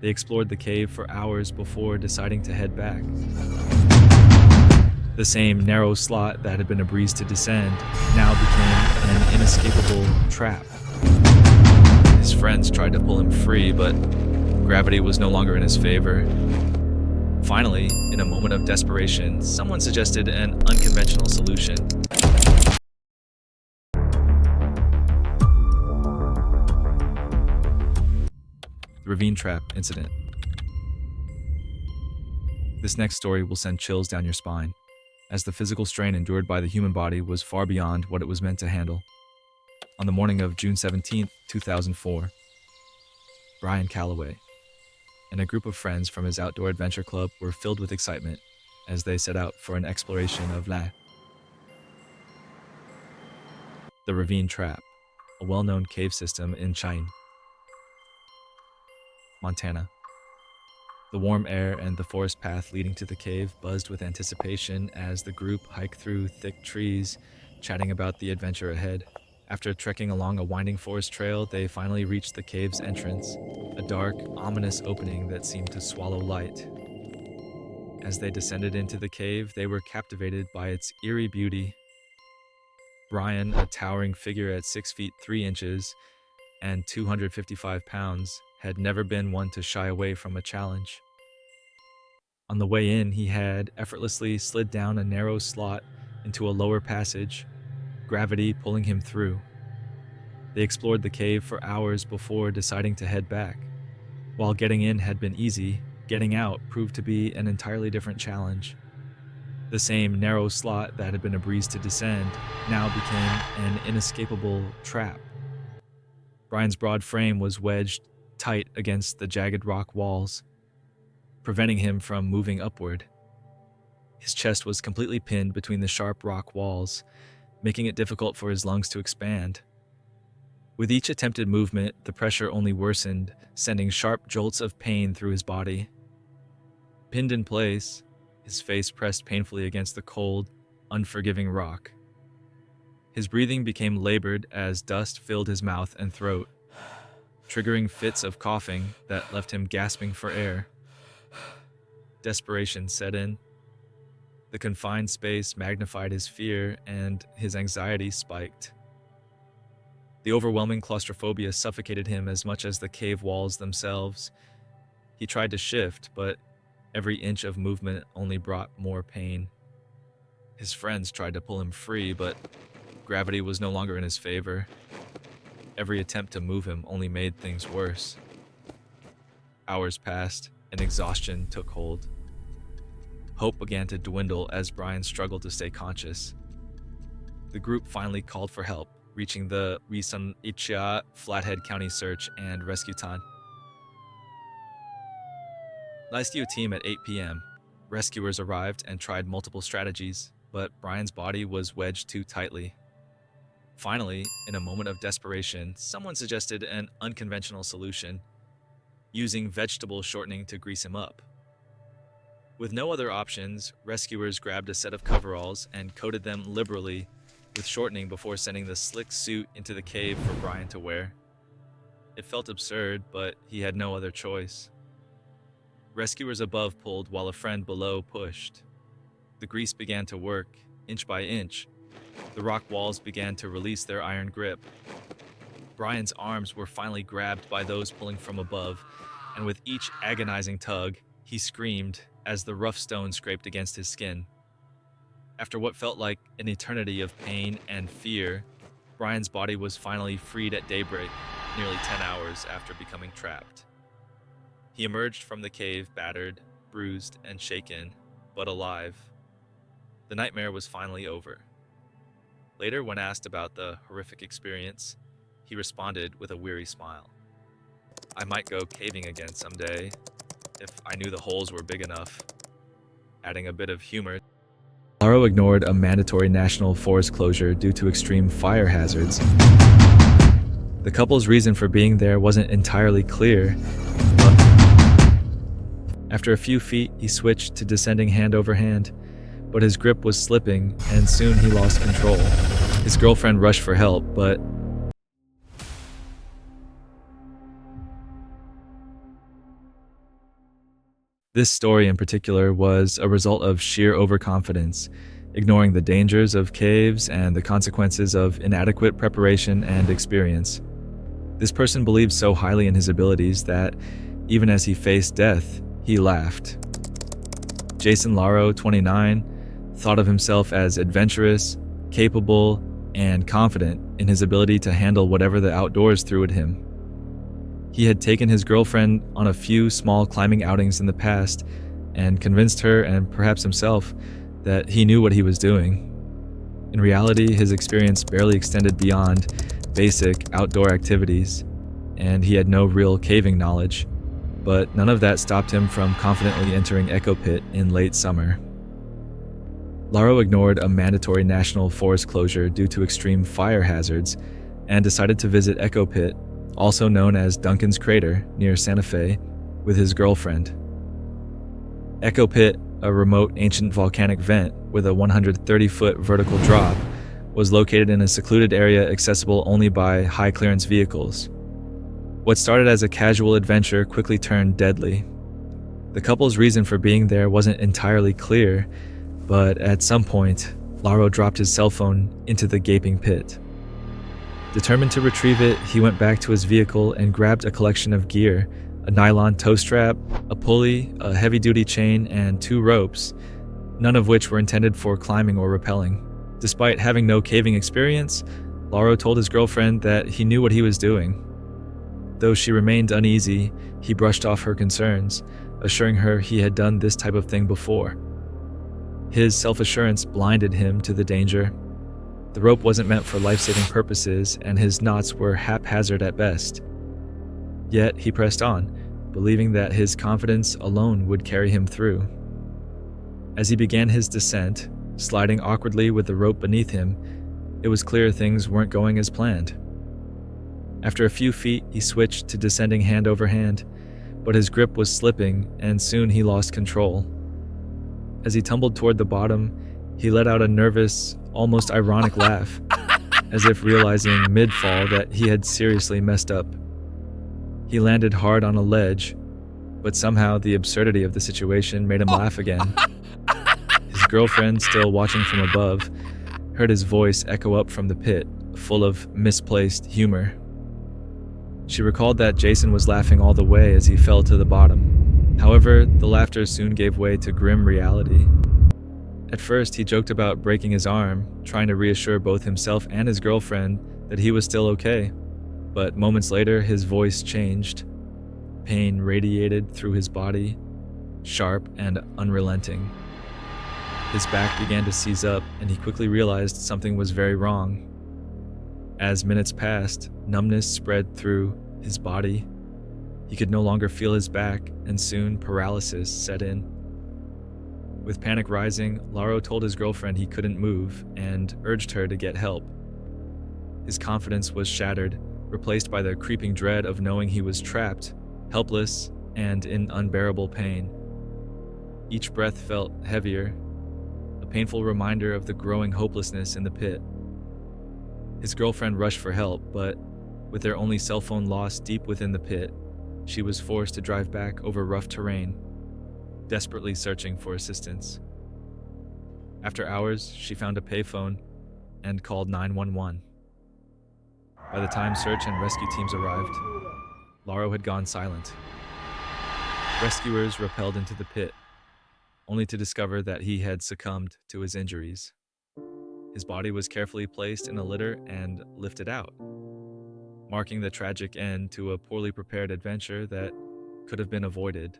They explored the cave for hours before deciding to head back. The same narrow slot that had been a breeze to descend now became an inescapable trap. His friends tried to pull him free, but gravity was no longer in his favor. Finally, in a moment of desperation, someone suggested an unconventional solution. The Ravine Trap Incident. This next story will send chills down your spine, as the physical strain endured by the human body was far beyond what it was meant to handle. On the morning of June 17, 2004, Brian Calloway and a group of friends from his outdoor adventure club were filled with excitement as they set out for an exploration of the Ravine Trap, a well-known cave system in Cheyenne, Montana. The warm air and the forest path leading to the cave buzzed with anticipation as the group hiked through thick trees, chatting about the adventure ahead. After trekking along a winding forest trail, they finally reached the cave's entrance, a dark, ominous opening that seemed to swallow light. As they descended into the cave, they were captivated by its eerie beauty. Brian, a towering figure at 6 feet 3 inches and 255 pounds, had never been one to shy away from a challenge. On the way in, he had effortlessly slid down a narrow slot into a lower passage, gravity pulling him through. They explored the cave for hours before deciding to head back. While getting in had been easy, getting out proved to be an entirely different challenge. The same narrow slot that had been a breeze to descend now became an inescapable trap. Brian's broad frame was wedged tight against the jagged rock walls, preventing him from moving upward. His chest was completely pinned between the sharp rock walls, making it difficult for his lungs to expand. With each attempted movement, the pressure only worsened, sending sharp jolts of pain through his body. Pinned in place, his face pressed painfully against the cold, unforgiving rock. His breathing became labored as dust filled his mouth and throat, triggering fits of coughing that left him gasping for air. Desperation set in. The confined space magnified his fear, and his anxiety spiked. The overwhelming claustrophobia suffocated him as much as the cave walls themselves. He tried to shift, but every inch of movement only brought more pain. His friends tried to pull him free, but gravity was no longer in his favor. Every attempt to move him only made things worse. Hours passed, and exhaustion took hold. Hope began to dwindle as Brian struggled to stay conscious. The group finally called for help, reaching the Risan Ichia Flathead County Search and Rescue Time. Rescue team at 8 p.m. Rescuers arrived and tried multiple strategies, but Brian's body was wedged too tightly. Finally, in a moment of desperation, someone suggested an unconventional solution, using vegetable shortening to grease him up. With no other options, rescuers grabbed a set of coveralls and coated them liberally with shortening before sending the slick suit into the cave for Brian to wear. It felt absurd, but he had no other choice. Rescuers above pulled while a friend below pushed. The grease began to work, inch by inch. The rock walls began to release their iron grip. Brian's arms were finally grabbed by those pulling from above, and with each agonizing tug, he screamed as the rough stone scraped against his skin. After what felt like an eternity of pain and fear, Brian's body was finally freed at daybreak, nearly 10 hours after becoming trapped. He emerged from the cave battered, bruised, and shaken, but alive. The nightmare was finally over. Later, when asked about the horrific experience, he responded with a weary smile. "I might go caving again someday, if I knew the holes were big enough," adding a bit of humor. Laro ignored a mandatory national forest closure due to extreme fire hazards. The couple's reason for being there wasn't entirely clear, but after a few feet, he switched to descending hand over hand, but his grip was slipping, and soon he lost control. His girlfriend rushed for help, but – This story in particular was a result of sheer overconfidence, ignoring the dangers of caves and the consequences of inadequate preparation and experience. This person believed so highly in his abilities that, even as he faced death, he laughed. Jason Laro, 29, thought of himself as adventurous, capable, and confident in his ability to handle whatever the outdoors threw at him. He had taken his girlfriend on a few small climbing outings in the past and convinced her and perhaps himself that he knew what he was doing. In reality, his experience barely extended beyond basic outdoor activities, and he had no real caving knowledge, but none of that stopped him from confidently entering Echo Pit in late summer. Laro ignored a mandatory national forest closure due to extreme fire hazards and decided to visit Echo Pit, also known as Duncan's Crater near Santa Fe, with his girlfriend. Echo Pit, a remote ancient volcanic vent with a 130-foot vertical drop, was located in a secluded area accessible only by high-clearance vehicles. What started as a casual adventure quickly turned deadly. The couple's reason for being there wasn't entirely clear, but at some point, Laro dropped his cell phone into the gaping pit. Determined to retrieve it, he went back to his vehicle and grabbed a collection of gear: a nylon tow strap, a pulley, a heavy-duty chain, and 2 ropes, none of which were intended for climbing or rappelling. Despite having no caving experience, Laro told his girlfriend that he knew what he was doing. Though she remained uneasy, he brushed off her concerns, assuring her he had done this type of thing before. His self-assurance blinded him to the danger. The rope wasn't meant for life-saving purposes, and his knots were haphazard at best. Yet he pressed on, believing that his confidence alone would carry him through. As he began his descent, sliding awkwardly with the rope beneath him, it was clear things weren't going as planned. After a few feet, he switched to descending hand over hand, but his grip was slipping, and soon he lost control. As he tumbled toward the bottom, he let out a nervous, almost ironic laugh, as if realizing mid-fall that he had seriously messed up. He landed hard on a ledge, but somehow the absurdity of the situation made him laugh again. His girlfriend, still watching from above, heard his voice echo up from the pit, full of misplaced humor. She recalled that Jason was laughing all the way as he fell to the bottom. However, the laughter soon gave way to grim reality. At first, he joked about breaking his arm, trying to reassure both himself and his girlfriend that he was still okay. But moments later, his voice changed. Pain radiated through his body, sharp and unrelenting. His back began to seize up, and he quickly realized something was very wrong. As minutes passed, numbness spread through his body. He could no longer feel his back, and soon paralysis set in. With panic rising, Laro told his girlfriend he couldn't move and urged her to get help. His confidence was shattered, replaced by the creeping dread of knowing he was trapped, helpless, and in unbearable pain. Each breath felt heavier, a painful reminder of the growing hopelessness in the pit. His girlfriend rushed for help, but with their only cell phone lost deep within the pit, she was forced to drive back over rough terrain, desperately searching for assistance. After hours, she found a payphone and called 911. By the time search and rescue teams arrived, Laro had gone silent. Rescuers rappelled into the pit, only to discover that he had succumbed to his injuries. His body was carefully placed in a litter and lifted out, marking the tragic end to a poorly prepared adventure that could have been avoided.